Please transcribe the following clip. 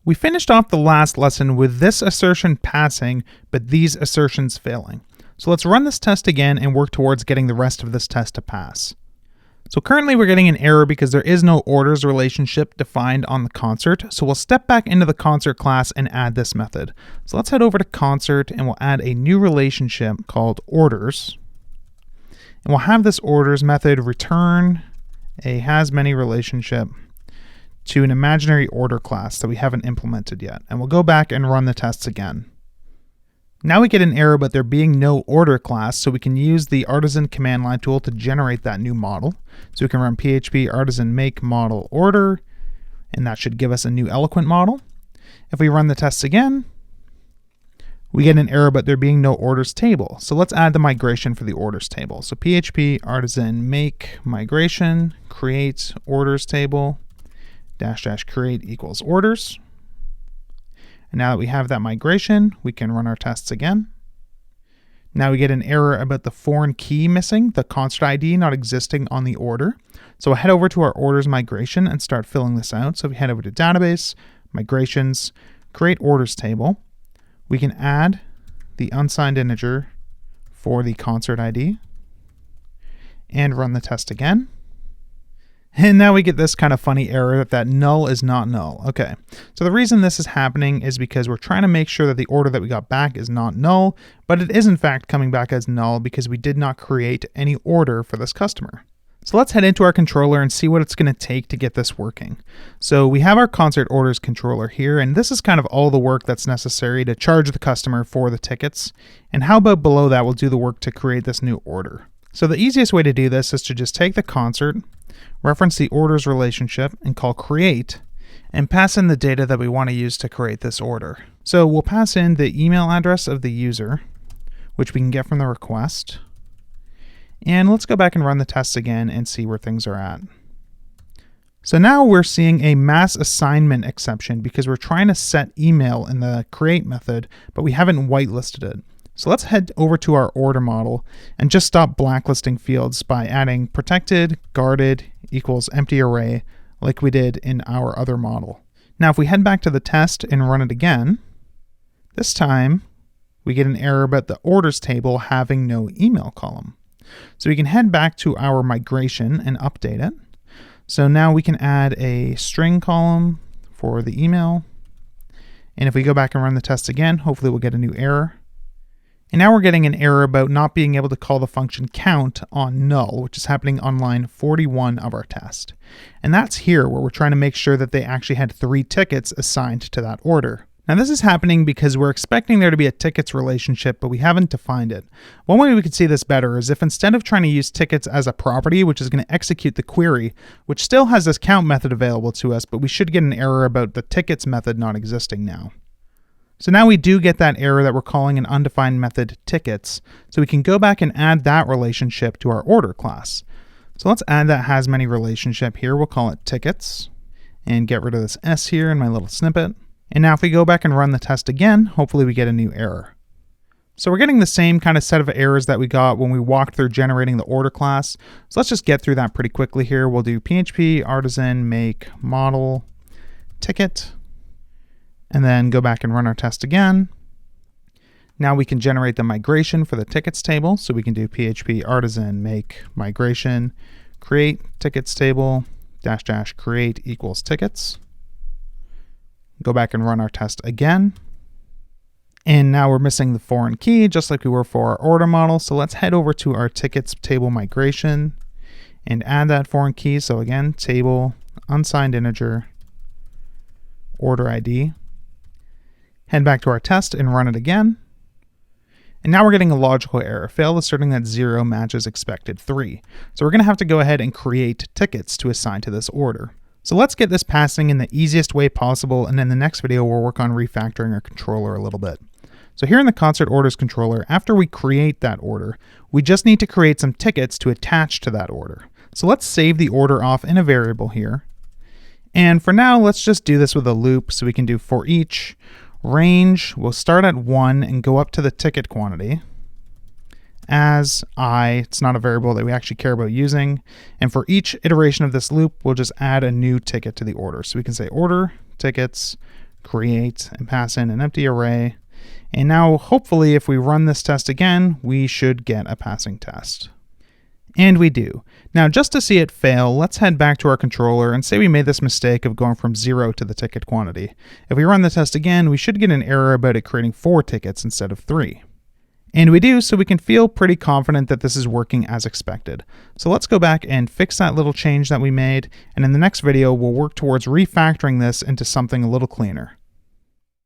We finished off the last lesson with this assertion passing, but these assertions failing. So let's run this test again and work towards getting the rest of this test to pass. So currently we're getting an error because there is no orders relationship defined on the concert. So we'll step back into the concert class and add this method. So let's head over to concert and we'll add a new relationship called orders. And we'll have this orders method return a has many relationship to an imaginary order class that we haven't implemented yet. And we'll go back and run the tests again. Now we get an error about there being no order class, so we can use the artisan command line tool to generate that new model. So we can run php artisan make model order, and that should give us a new eloquent model. If we run the tests again, we get an error about there being no orders table. So let's add the migration for the orders table. So php artisan make migration create orders table -- create equals orders. And now that we have that migration, we can run our tests again. Now we get an error about the foreign key missing, the concert ID not existing on the order. So we'll head over to our orders migration and start filling this out. So we head over to database, migrations, create orders table. We can add the unsigned integer for the concert ID and run the test again. And now we get this kind of funny error that null is not null. Okay, so the reason this is happening is because we're trying to make sure that the order that we got back is not null, but it is in fact coming back as null because we did not create any order for this customer. So let's head into our controller and see what it's going to take to get this working. So we have our concert orders controller here, and this is kind of all the work that's necessary to charge the customer for the tickets. And how about below that, we'll do the work to create this new order. So the easiest way to do this is to just take the concert, reference the orders relationship, and call create, and pass in the data that we want to use to create this order. So we'll pass in the email address of the user, which we can get from the request. And let's go back and run the tests again and see where things are at. So now we're seeing a mass assignment exception because we're trying to set email in the create method, but we haven't whitelisted it. So let's head over to our order model and just stop blacklisting fields by adding protected guarded equals empty array like we did in our other model. Now if we head back to the test and run it again, this time we get an error about the orders table having no email column. So we can head back to our migration and update it. So now we can add a string column for the email. And if we go back and run the test again, hopefully we'll get a new error. And now we're getting an error about not being able to call the function count on null, which is happening on line 41 of our test. And that's here where we're trying to make sure that they actually had 3 tickets assigned to that order. Now this is happening because we're expecting there to be a tickets relationship, but we haven't defined it. One way we could see this better is if instead of trying to use tickets as a property, which is going to execute the query, which still has this count method available to us, but we should get an error about the tickets method not existing now. So now we do get that error that we're calling an undefined method tickets. So we can go back and add that relationship to our order class. So let's add that has many relationship here. We'll call it tickets and get rid of this S here in my little snippet. And now if we go back and run the test again, hopefully we get a new error. So we're getting the same kind of set of errors that we got when we walked through generating the order class. So let's just get through that pretty quickly here. We'll do php artisan make model ticket, and then go back and run our test again. Now we can generate the migration for the tickets table. So we can do php artisan make migration create tickets table -- create equals tickets. Go back and run our test again. And now we're missing the foreign key just like we were for our order model. So let's head over to our tickets table migration and add that foreign key. So again, table unsigned integer order ID. Head back to our test and run it again. And now we're getting a logical error, failed asserting that 0 matches expected 3. So we're going to have to go ahead and create tickets to assign to this order. So let's get this passing in the easiest way possible, and in the next video we'll work on refactoring our controller a little bit. So here in the concert orders controller, after we create that order, we just need to create some tickets to attach to that order. So let's save the order off in a variable here. And for now, let's just do this with a loop. So we can do for each range, we'll start at 1 and go up to the ticket quantity as I. It's not a variable that we actually care about using. And for each iteration of this loop, we'll just add a new ticket to the order. So we can say order tickets create, and pass in an empty array. And now, hopefully, if we run this test again, we should get a passing test. And we do. Now, just to see it fail, let's head back to our controller and say we made this mistake of going from 0 to the ticket quantity. If we run the test again, we should get an error about it creating 4 tickets instead of 3. And we do, so we can feel pretty confident that this is working as expected. So let's go back and fix that little change that we made, and in the next video, we'll work towards refactoring this into something a little cleaner.